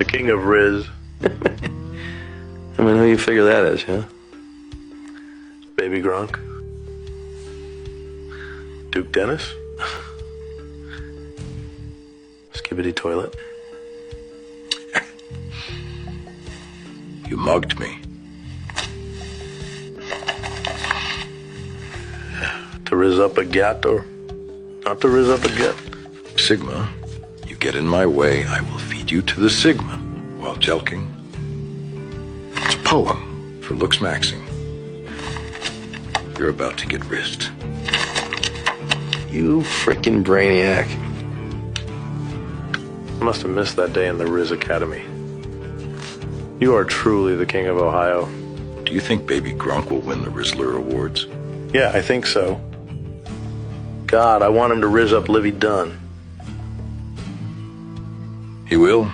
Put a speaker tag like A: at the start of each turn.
A: The king of Riz.
B: I mean, who you figure that is, huh?
A: Baby Gronk. Duke Dennis. Skibbity Toilet.
C: You mugged me.
A: To riz up a gat or not to riz up a gat.
C: Sigma, you get in my way, I will feed you to the Sigma while jelking. It's a poem for looks maxing. You're about to get rizzed.
B: You frickin' brainiac.
A: I must have missed that day in the Riz Academy. You are truly the king of Ohio.
C: Do you think Baby Gronk will win the Rizzler Awards?
A: Yeah, I think so. God, I want him to riz up Livy Dunn.
C: He will.